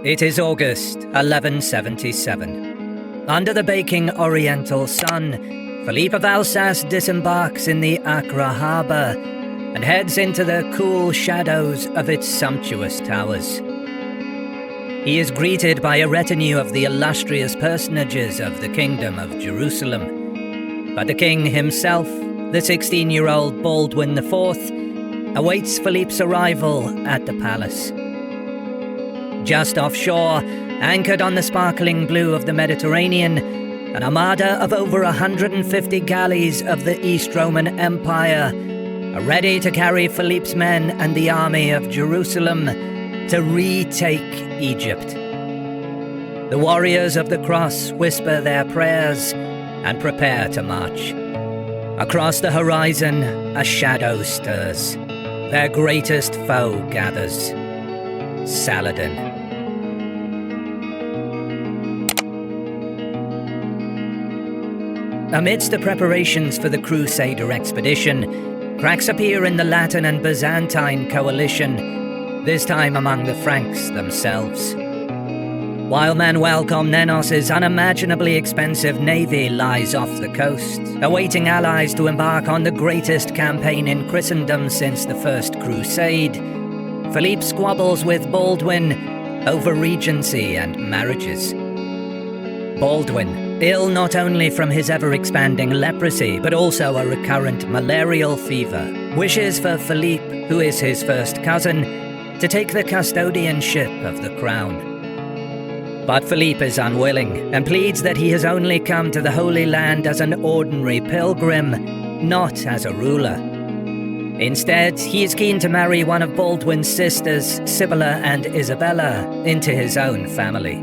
It is August 1177. Under the baking oriental sun, Philippe of Alsace disembarks in the Acre harbour and heads into the cool shadows of its sumptuous towers. He is greeted by a retinue of the illustrious personages of the Kingdom of Jerusalem, but the king himself, the 16-year-old Baldwin IV, awaits Philippe's arrival at the palace. Just offshore, anchored on the sparkling blue of the Mediterranean, an armada of over 150 galleys of the East Roman Empire are ready to carry Philippe's men and the army of Jerusalem to retake Egypt. The warriors of the cross whisper their prayers and prepare to march. Across the horizon, a shadow stirs. Their greatest foe gathers. Saladin. Amidst the preparations for the Crusader expedition, cracks appear in the Latin and Byzantine coalition, this time among the Franks themselves. While Manuel Comnenos' unimaginably expensive navy lies off the coast, awaiting allies to embark on the greatest campaign in Christendom since the First Crusade, Philippe squabbles with Baldwin over regency and marriages. Baldwin, ill not only from his ever-expanding leprosy, but also a recurrent malarial fever, wishes for Philippe, who is his first cousin, to take the custodianship of the crown. But Philippe is unwilling, and pleads that he has only come to the Holy Land as an ordinary pilgrim, not as a ruler. Instead, he is keen to marry one of Baldwin's sisters, Sibylla and Isabella, into his own family.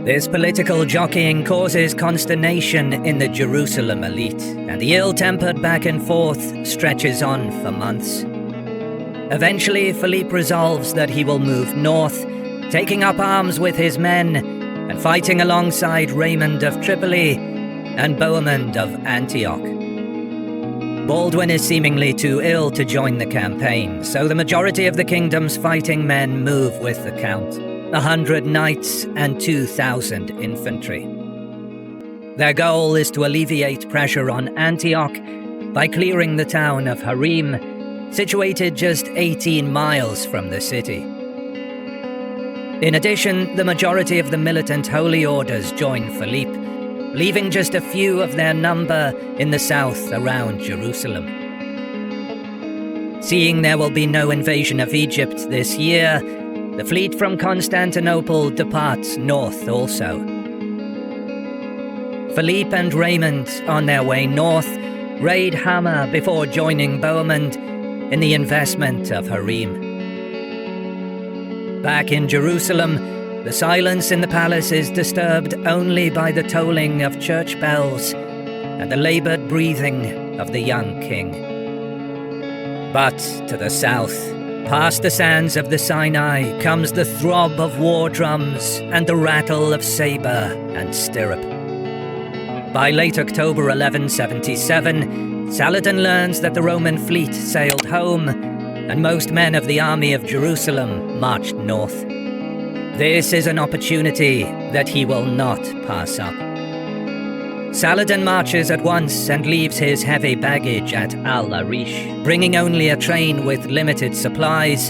This political jockeying causes consternation in the Jerusalem elite, and the ill-tempered back and forth stretches on for months. Eventually, Philippe resolves that he will move north, taking up arms with his men and fighting alongside Raymond of Tripoli and Bohemond of Antioch. Baldwin is seemingly too ill to join the campaign, so the majority of the kingdom's fighting men move with the Count, 100 knights and 2,000 infantry. Their goal is to alleviate pressure on Antioch by clearing the town of Harim, situated just 18 miles from the city. In addition, the majority of the militant holy orders join Philippe, leaving just a few of their number in the south around Jerusalem. Seeing there will be no invasion of Egypt this year, the fleet from Constantinople departs north also. Philippe and Raymond, on their way north, raid Hama before joining Bohemond in the investment of Harim. Back in Jerusalem, the silence in the palace is disturbed only by the tolling of church bells and the labored breathing of the young king. But to the south, past the sands of the Sinai, comes the throb of war drums and the rattle of saber and stirrup. By late October 1177, Saladin learns that the Roman fleet sailed home, and most men of the army of Jerusalem marched north. This is an opportunity that he will not pass up. Saladin marches at once and leaves his heavy baggage at Al-Arish, bringing only a train with limited supplies,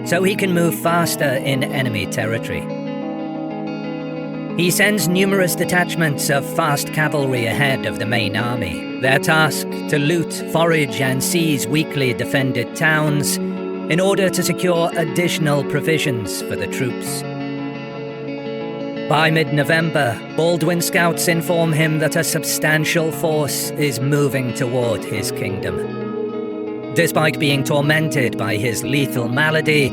so he can move faster in enemy territory. He sends numerous detachments of fast cavalry ahead of the main army, their task to loot, forage, and seize weakly defended towns in order to secure additional provisions for the troops. By mid-November, Baldwin scouts inform him that a substantial force is moving toward his kingdom. Despite being tormented by his lethal malady,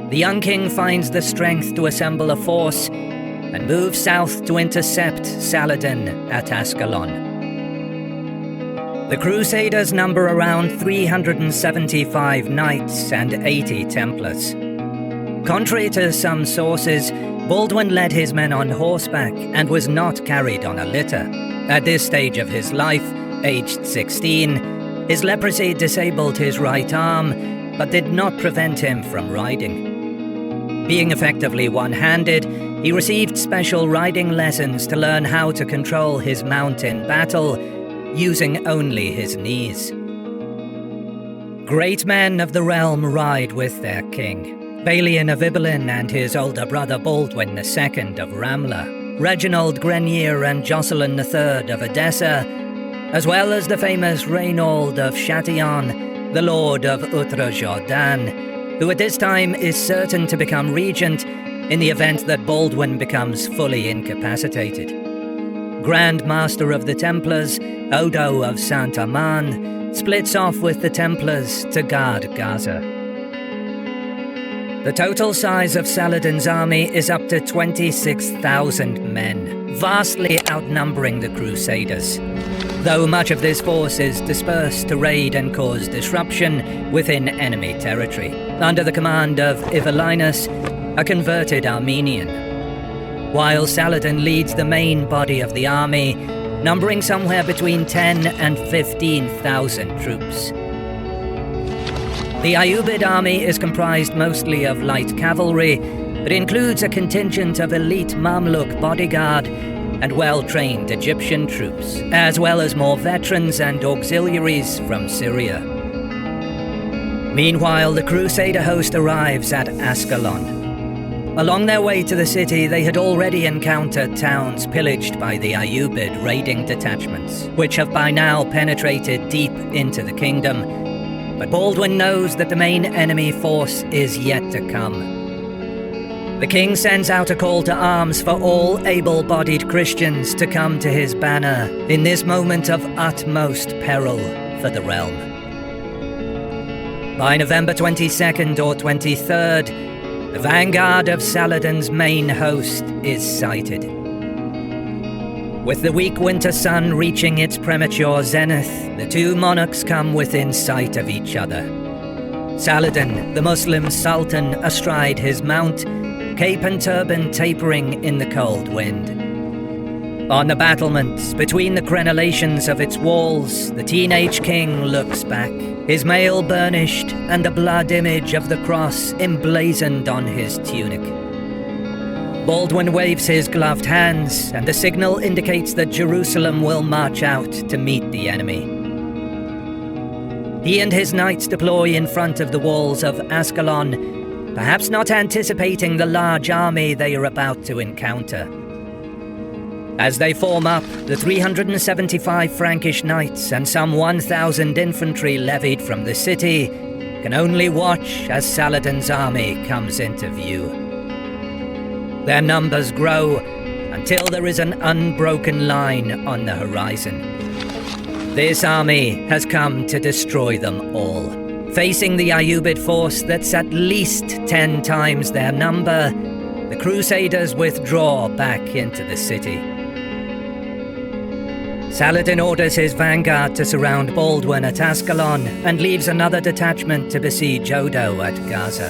the young king finds the strength to assemble a force and moves south to intercept Saladin at Ascalon. The Crusaders number around 375 knights and 80 Templars. Contrary to some sources, Baldwin led his men on horseback and was not carried on a litter. At this stage of his life, aged 16, his leprosy disabled his right arm, but did not prevent him from riding. Being effectively one-handed, he received special riding lessons to learn how to control his mount in battle, using only his knees. Great men of the realm ride with their king. Balian of Ibelin and his older brother Baldwin II of Ramla, Reginald Grenier and Jocelyn III of Edessa, as well as the famous Reynauld of Chatillon, the Lord of Outre-Jourdain, who at this time is certain to become regent in the event that Baldwin becomes fully incapacitated. Grand Master of the Templars, Odo of Saint-Amand, splits off with the Templars to guard Gaza. The total size of Saladin's army is up to 26,000 men, vastly outnumbering the Crusaders, though much of this force is dispersed to raid and cause disruption within enemy territory, under the command of Ivelinus, a converted Armenian, while Saladin leads the main body of the army, numbering somewhere between 10 and 15,000 troops. The Ayyubid army is comprised mostly of light cavalry, but includes a contingent of elite Mamluk bodyguard and well-trained Egyptian troops, as well as more veterans and auxiliaries from Syria. Meanwhile, the Crusader host arrives at Ascalon. Along their way to the city, they had already encountered towns pillaged by the Ayyubid raiding detachments, which have by now penetrated deep into the kingdom. But Baldwin knows that the main enemy force is yet to come. The king sends out a call to arms for all able-bodied Christians to come to his banner in this moment of utmost peril for the realm. By November 22nd or 23rd, the vanguard of Saladin's main host is sighted. With the weak winter sun reaching its premature zenith, the two monarchs come within sight of each other. Saladin, the Muslim sultan, astride his mount, cape and turban tapering in the cold wind. On the battlements, between the crenellations of its walls, the teenage king looks back, his mail burnished and the blood image of the cross emblazoned on his tunic. Baldwin waves his gloved hands, and the signal indicates that Jerusalem will march out to meet the enemy. He and his knights deploy in front of the walls of Ascalon, perhaps not anticipating the large army they are about to encounter. As they form up, the 375 Frankish knights and some 1,000 infantry levied from the city can only watch as Saladin's army comes into view. Their numbers grow until there is an unbroken line on the horizon. This army has come to destroy them all. Facing the Ayyubid force that's at least 10 times their number, the Crusaders withdraw back into the city. Saladin orders his vanguard to surround Baldwin at Ascalon and leaves another detachment to besiege Odo at Gaza.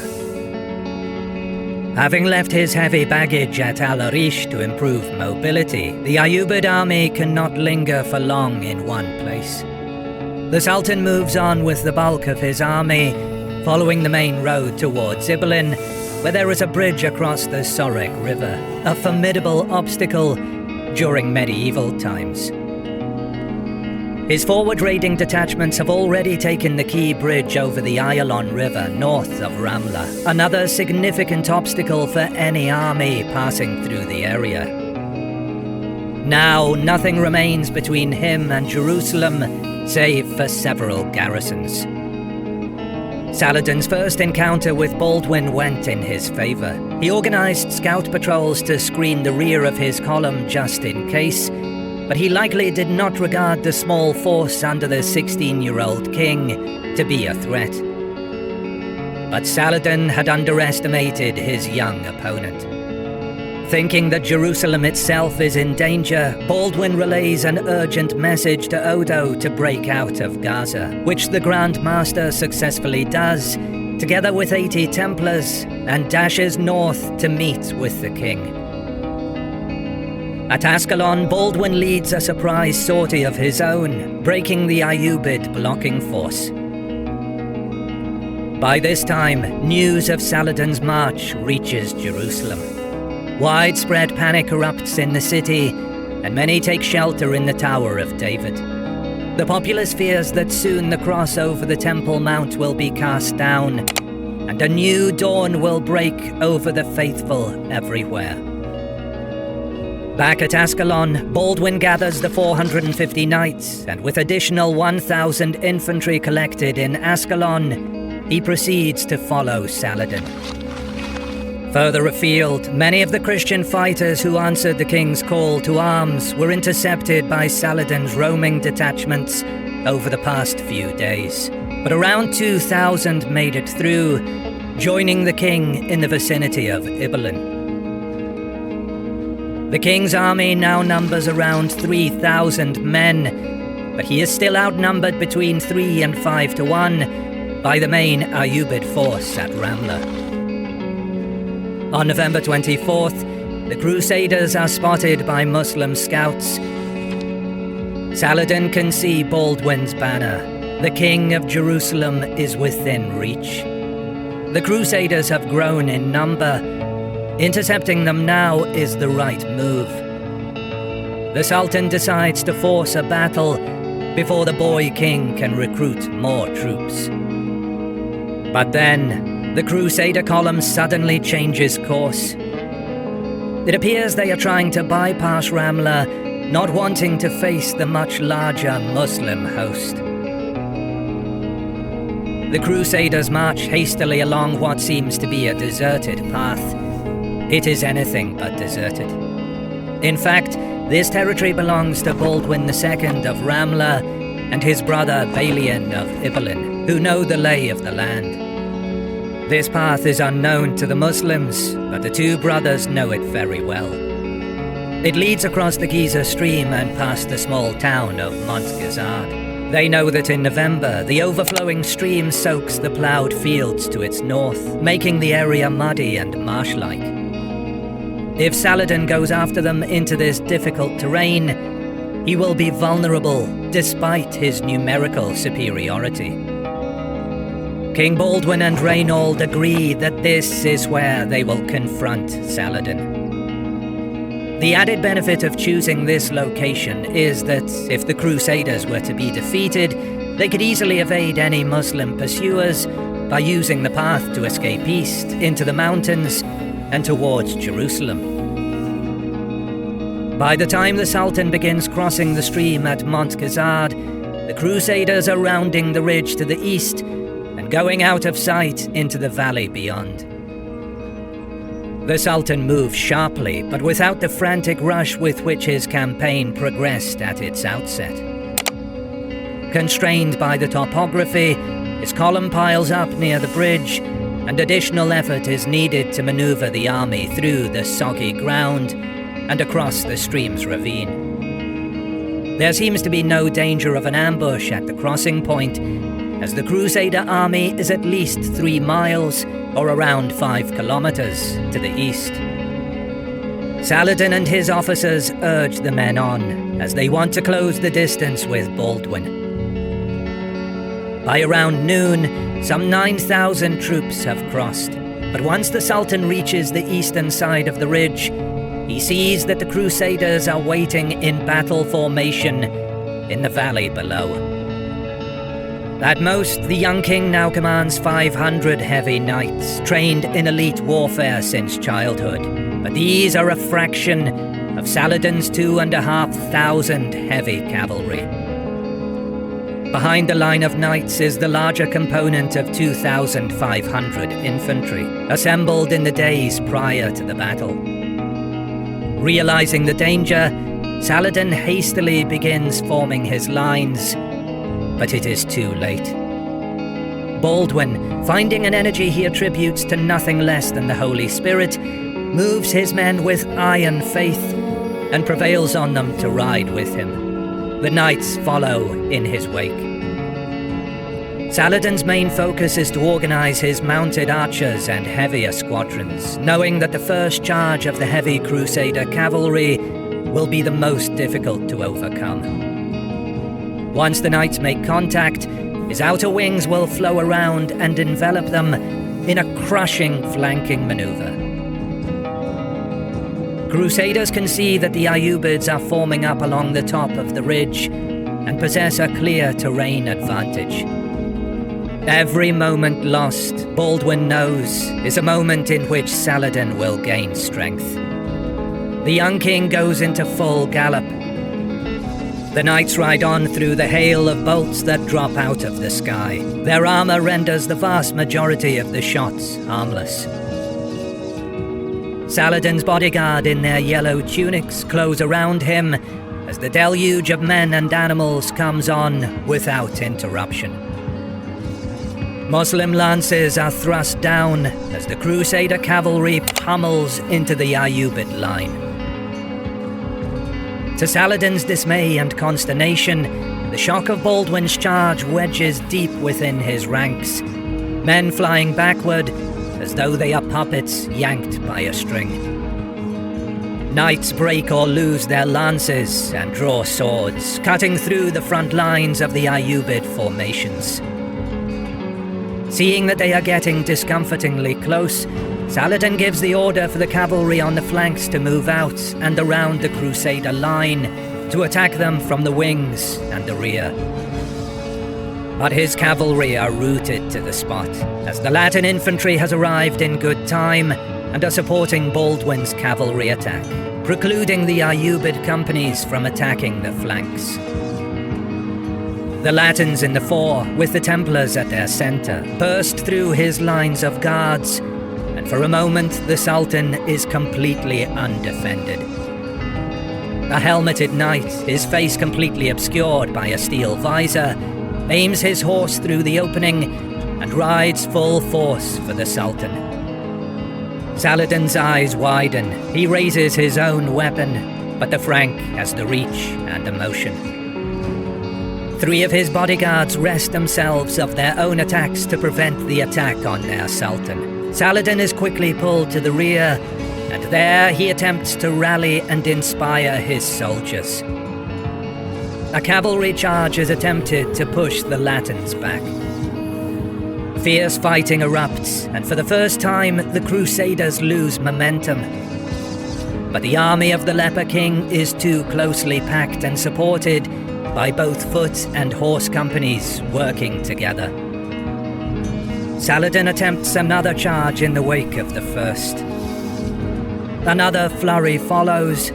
Having left his heavy baggage at Al-Arish to improve mobility, the Ayyubid army cannot linger for long in one place. The Sultan moves on with the bulk of his army, following the main road towards Ibelin, where there is a bridge across the Sorek River, a formidable obstacle during medieval times. His forward raiding detachments have already taken the key bridge over the Ayalon River north of Ramla, another significant obstacle for any army passing through the area. Now, nothing remains between him and Jerusalem, save for several garrisons. Saladin's first encounter with Baldwin went in his favor. He organized scout patrols to screen the rear of his column just in case, but he likely did not regard the small force under the 16-year-old king to be a threat. But Saladin had underestimated his young opponent. Thinking that Jerusalem itself is in danger, Baldwin relays an urgent message to Odo to break out of Gaza, which the Grand Master successfully does, together with 80 Templars, and dashes north to meet with the king. At Ascalon, Baldwin leads a surprise sortie of his own, breaking the Ayyubid blocking force. By this time, news of Saladin's march reaches Jerusalem. Widespread panic erupts in the city, and many take shelter in the Tower of David. The populace fears that soon the cross over the Temple Mount will be cast down, and a new dawn will break over the faithful everywhere. Back at Ascalon, Baldwin gathers the 450 knights, and with additional 1,000 infantry collected in Ascalon, he proceeds to follow Saladin. Further afield, many of the Christian fighters who answered the king's call to arms were intercepted by Saladin's roaming detachments over the past few days. But around 2,000 made it through, joining the king in the vicinity of Ibelin. The king's army now numbers around 3,000 men, but he is still outnumbered between 3 and 5 to 1 by the main Ayyubid force at Ramla. On November 24th, the Crusaders are spotted by Muslim scouts. Saladin can see Baldwin's banner. The king of Jerusalem is within reach. The Crusaders have grown in number. Intercepting them now is the right move. The Sultan decides to force a battle before the boy king can recruit more troops. But then, the Crusader column suddenly changes course. It appears they are trying to bypass Ramla, not wanting to face the much larger Muslim host. The Crusaders march hastily along what seems to be a deserted path. It is anything but deserted. In fact, this territory belongs to Baldwin II of Ramla and his brother Balian of Ibelin, who know the lay of the land. This path is unknown to the Muslims, but the two brothers know it very well. It leads across the Giza stream and past the small town of Montgisard. They know that in November, the overflowing stream soaks the ploughed fields to its north, making the area muddy and marsh-like. If Saladin goes after them into this difficult terrain, he will be vulnerable despite his numerical superiority. King Baldwin and Reynold agree that this is where they will confront Saladin. The added benefit of choosing this location is that if the Crusaders were to be defeated, they could easily evade any Muslim pursuers by using the path to escape east into the mountains and towards Jerusalem. By the time the Sultan begins crossing the stream at Montgisard, the Crusaders are rounding the ridge to the east and going out of sight into the valley beyond. The Sultan moves sharply, but without the frantic rush with which his campaign progressed at its outset. Constrained by the topography, his column piles up near the bridge, and additional effort is needed to maneuver the army through the soggy ground and across the stream's ravine. There seems to be no danger of an ambush at the crossing point, as the Crusader army is at least 3 miles, or around 5 kilometers, to the east. Saladin and his officers urge the men on, as they want to close the distance with Baldwin. By around noon, some 9,000 troops have crossed, but once the Sultan reaches the eastern side of the ridge, he sees that the Crusaders are waiting in battle formation in the valley below. At most, the young king now commands 500 heavy knights, trained in elite warfare since childhood. But these are a fraction of Saladin's 2,500 heavy cavalry. Behind the line of knights is the larger component of 2,500 infantry, assembled in the days prior to the battle. Realizing the danger, Saladin hastily begins forming his lines, but it is too late. Baldwin, finding an energy he attributes to nothing less than the Holy Spirit, moves his men with iron faith and prevails on them to ride with him. The knights follow in his wake. Saladin's main focus is to organize his mounted archers and heavier squadrons, knowing that the first charge of the heavy Crusader cavalry will be the most difficult to overcome. Once the knights make contact, his outer wings will flow around and envelop them in a crushing flanking maneuver. Crusaders can see that the Ayyubids are forming up along the top of the ridge and possess a clear terrain advantage. Every moment lost, Baldwin knows, is a moment in which Saladin will gain strength. The young king goes into full gallop. The knights ride on through the hail of bolts that drop out of the sky. Their armor renders the vast majority of the shots harmless. Saladin's bodyguard in their yellow tunics close around him as the deluge of men and animals comes on without interruption. Muslim lances are thrust down as the Crusader cavalry pummels into the Ayyubid line. To Saladin's dismay and consternation, the shock of Baldwin's charge wedges deep within his ranks, men flying backward as though they are puppets yanked by a string. Knights break or lose their lances and draw swords, cutting through the front lines of the Ayyubid formations. Seeing that they are getting discomfortingly close, Saladin gives the order for the cavalry on the flanks to move out and around the Crusader line to attack them from the wings and the rear. But his cavalry are rooted to the spot, as the Latin infantry has arrived in good time and are supporting Baldwin's cavalry attack, precluding the Ayyubid companies from attacking the flanks. The Latins in the fore, with the Templars at their center, burst through his lines of guards, and for a moment the Sultan is completely undefended. A helmeted knight, his face completely obscured by a steel visor, aims his horse through the opening and rides full force for the Sultan. Saladin's eyes widen. He raises his own weapon, but the Frank has the reach and the motion. 3 of his bodyguards wrest themselves of their own attacks to prevent the attack on their Sultan. Saladin is quickly pulled to the rear, and there he attempts to rally and inspire his soldiers. A cavalry charge is attempted to push the Latins back. Fierce fighting erupts, and for the first time, the Crusaders lose momentum. But the army of the Leper King is too closely packed and supported by both foot and horse companies working together. Saladin attempts another charge in the wake of the first. Another flurry follows,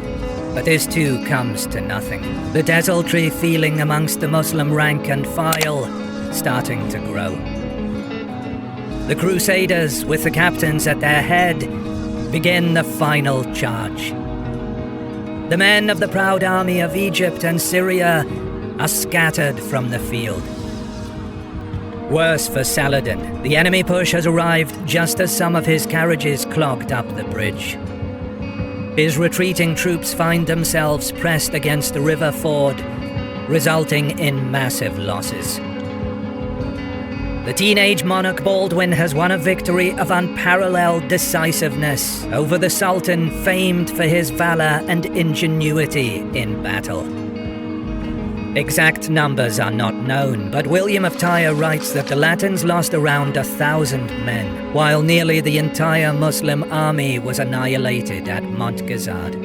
but this too comes to nothing. The desultory feeling amongst the Muslim rank and file starting to grow. The Crusaders, with the captains at their head, begin the final charge. The men of the proud army of Egypt and Syria are scattered from the field. Worse for Saladin, the enemy push has arrived just as some of his carriages clogged up the bridge. His retreating troops find themselves pressed against the river ford, resulting in massive losses. The teenage monarch Baldwin has won a victory of unparalleled decisiveness over the Sultan famed for his valor and ingenuity in battle. Exact numbers are not known, but William of Tyre writes that the Latins lost around 1,000 men, while nearly the entire Muslim army was annihilated at Montgisard.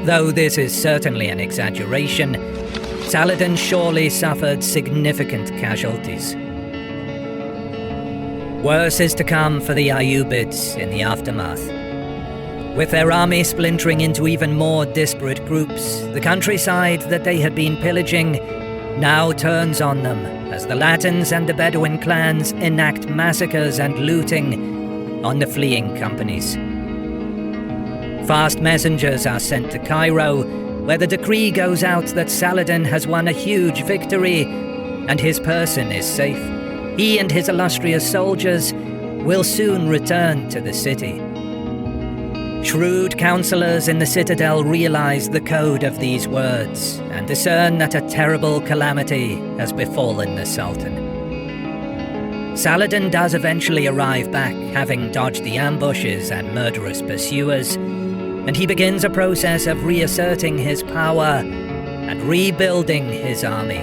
Though this is certainly an exaggeration, Saladin surely suffered significant casualties. Worse is to come for the Ayyubids in the aftermath. With their army splintering into even more disparate groups, the countryside that they had been pillaging now turns on them as the Latins and the Bedouin clans enact massacres and looting on the fleeing companies. Fast messengers are sent to Cairo, where the decree goes out that Saladin has won a huge victory and his person is safe. He and his illustrious soldiers will soon return to the city. Shrewd counselors in the citadel realize the code of these words and discern that a terrible calamity has befallen the Sultan. Saladin does eventually arrive back, having dodged the ambushes and murderous pursuers, and he begins a process of reasserting his power and rebuilding his army.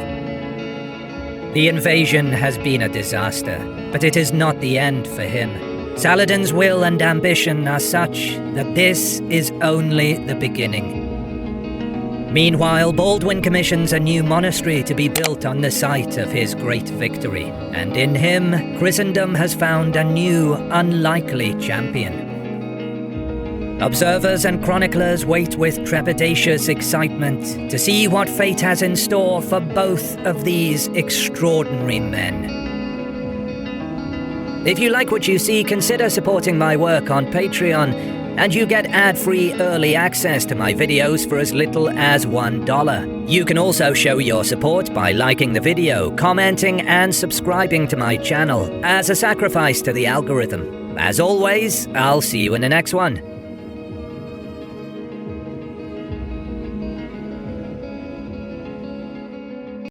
The invasion has been a disaster, but it is not the end for him. Saladin's will and ambition are such that this is only the beginning. Meanwhile, Baldwin commissions a new monastery to be built on the site of his great victory, and in him, Christendom has found a new, unlikely champion. Observers and chroniclers wait with trepidatious excitement to see what fate has in store for both of these extraordinary men. If you like what you see, consider supporting my work on Patreon, and you get ad-free early access to my videos for as little as $1. You can also show your support by liking the video, commenting, and subscribing to my channel as a sacrifice to the algorithm. As always, I'll see you in the next one.